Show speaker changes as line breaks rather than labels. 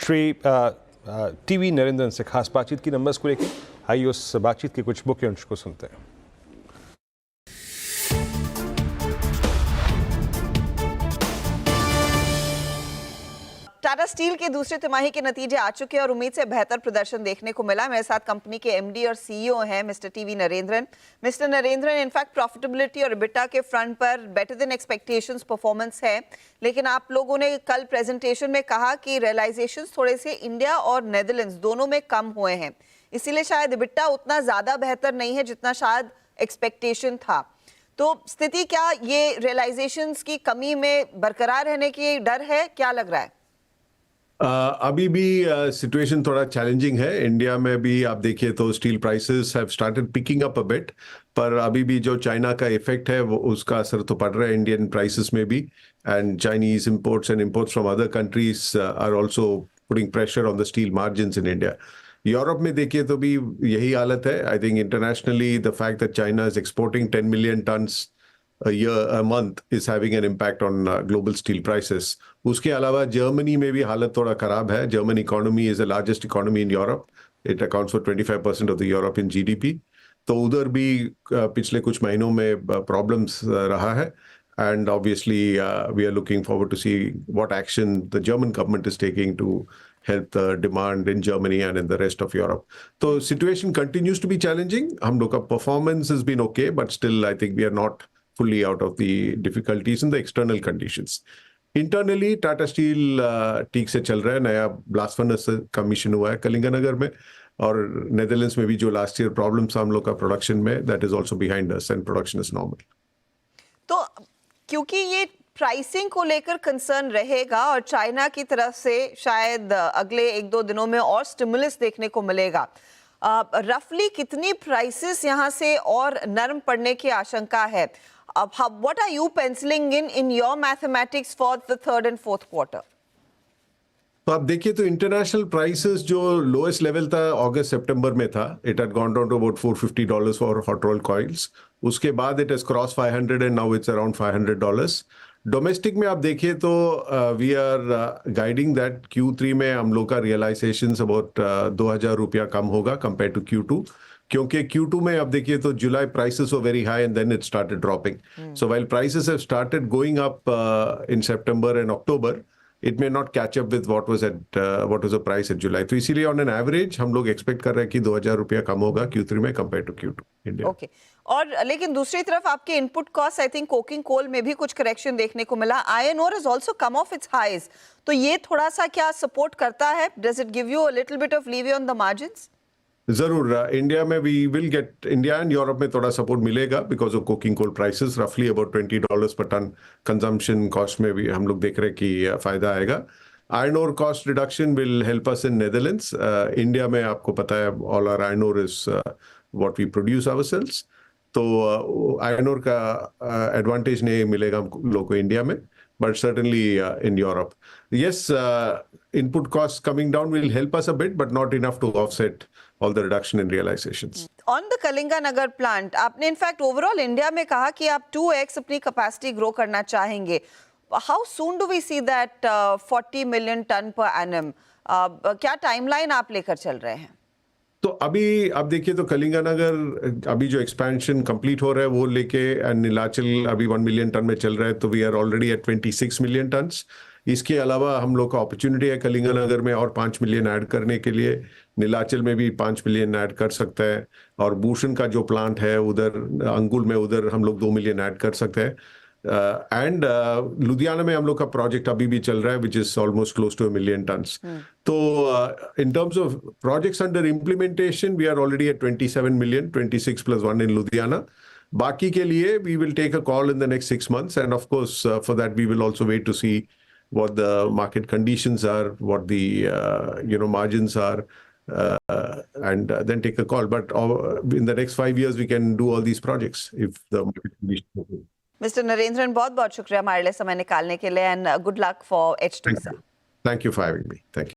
Shri TV Narendran से खास बातचीत की नंबर्स को लेकर। आइए उस बातचीत के कुछ मुख्य अंश को सुनते हैं।
टाटा स्टील के दूसरे तिमाही के नतीजे आ चुके हैं और उम्मीद से बेहतर प्रदर्शन देखने को मिला। मेरे साथ कंपनी के एमडी और सीईओ हैं mister TV Narendran. Mister Narendran, in fact profitability और EBITDA के फ्रंट पर बेटर देन एक्सपेक्टेशंस परफॉर्मेंस है, लेकिन आप लोगों ने कल प्रेजेंटेशन में कहा कि रियलाइजेशंस थोड़े से इंडिया और नेदरलैंड्स दोनों में कम हुए हैं, इसीलिए शायद EBITDA उतना ज्यादा बेहतर नहीं है जितना शायद एक्सपेक्टेशन था। तो स्थिति क्या ये रियलाइजेशंस की कमी में बरकरार रहने की डर है, क्या लग रहा है?
अभी भी सिचुएशन थोड़ा चैलेंजिंग है। इंडिया में भी आप देखिए तो steel prices have started picking up a bit, पर अभी भी जो चाइना का इफेक्ट है वो उसका असर तो पड़ रहा है इंडियन प्राइसेस में भी। And Chinese imports and imports from other countries are also putting pressure on the steel margins in India. Europe में देखिए तो भी यही हालत है। I think internationally the fact that China is exporting 10 million tons a month is having an impact on global steel prices. उसके अलावा Germany में भी हालत थोड़ा खराब है। German economy is the largest economy in Europe. It accounts for 25% of the European GDP. तो उधर भी पिछले कुछ महीनों में प्रॉब्लम्स रहा है। And obviously, we are looking forward to see what action the German government is taking to help the demand in Germany and in the rest of Europe. So situation continues to be challenging. हम लोग का performance has been okay, but still I think we are not fully out of the difficulties in the external conditions. Internally, Tata Steel ठीक से चल रहा है। नया blast furnace commission हुआ है कलिंगनगर में, और नेदरलैंड्स में भी जो लास्ट ईयर प्रॉब्लम्स हम लोग का प्रोडक्शन में, that is also behind us and production is normal.
तो क्योंकि ये प्राइसिंग को लेकर कंसर्न रहेगा और चाइना की तरफ से शायद अगले 1-2 दिनों में और स्टिमुलस देखने को मिलेगा, रफली कितनी प्राइसेस यहाँ से और नरम पड़ने की आशंका है? What are you penciling in your mathematics for the third and fourth quarter?
तो आप देखिए तो इंटरनेशनल प्राइसेस जो लोएस्ट लेवल था अगस्त सितंबर में था, it had gone down to about $450 for hot roll coils. उसके बाद it has cross 500 and now it's around $500। Domestic में आप देखिए तो we are guiding that Q3 में हम लोग का रियलाइजेशन अबाउट ₹2,000 कम होगा कंपेयर टू Q2, क्योंकि Q2 में आप देखिए तो July prices were very high and then it started dropping. So while prices have started going up in September and October, it may not catch up with what was the price at July. तो इसीलिए on an average हम लोग expect कर रहे हैं कि ₹2,000 कम होगा Q3 में compare to Q2 India.
Okay, और लेकिन दूसरी तरफ आपके input cost, I think coking coal में भी कुछ करेक्शन देखने को मिला। Iron ore has also come off its highs, तो ये थोड़ा सा क्या सपोर्ट करता है? Does it give you a little bit of leeway on the margins?
जरूर इंडिया में we will get, India and Europe में थोड़ा सपोर्ट मिलेगा because of coking coal prices रफली about $20 per ton. Consumption cost में भी हम लोग देख रहे हैं कि फायदा आएगा। Iron ore cost reduction will help us in Netherlands. India में आपको पता है all our iron ore is what we produce ourselves, तो आयरन ओर का एडवांटेज नहीं मिलेगा हम लोग को इंडिया में, but certainly in Europe. Yes, input costs coming down will help us a bit, but not enough to offset all the reduction in realizations.
On the Kalinganagar plant, आपने in fact overall India में कहा कि आप 2x अपनी capacity grow करना चाहेंगे। How soon do we see that 40 million ton per annum? क्या timeline आप लेकर चल रहे हैं?
तो अभी आप देखिए तो कलिंगनगर अभी जो एक्सपेंशन कंप्लीट हो रहा है वो लेके, एंड नीलाचल अभी 1 मिलियन टन में चल रहा है, तो we are already at 26 million tons. इसके अलावा हम लोग का अपॉर्चुनिटी है कलिंगनगर में और 5 मिलियन ऐड करने के लिए। नीलाचल में भी 5 मिलियन ऐड कर सकता है, और भूषण का जो प्लांट है उधर अंगुल में, उधर हम लोग 2 मिलियन ऐड कर सकते हैं। एंड लुधियाना में हम लोग का प्रोजेक्ट अभी भी चल रहा है which is almost close to 1 million tons. तो in terms of projects under implementation we are already at 27 मिलियन, 26 + 1 इन लुधियाना। बाकी के लिए we will take a call in the next 6 months, and of course for that we will also wait to see what the market conditions are, what the margins are, and then take a call. But in the next 5 years we can do all these projects if the market conditions are good.
Mister Narendran, बहुत बहुत शुक्रिया हमारे लिए समय निकालने के लिए, and good luck for H2 sir.
Thank you for having me. Thank you.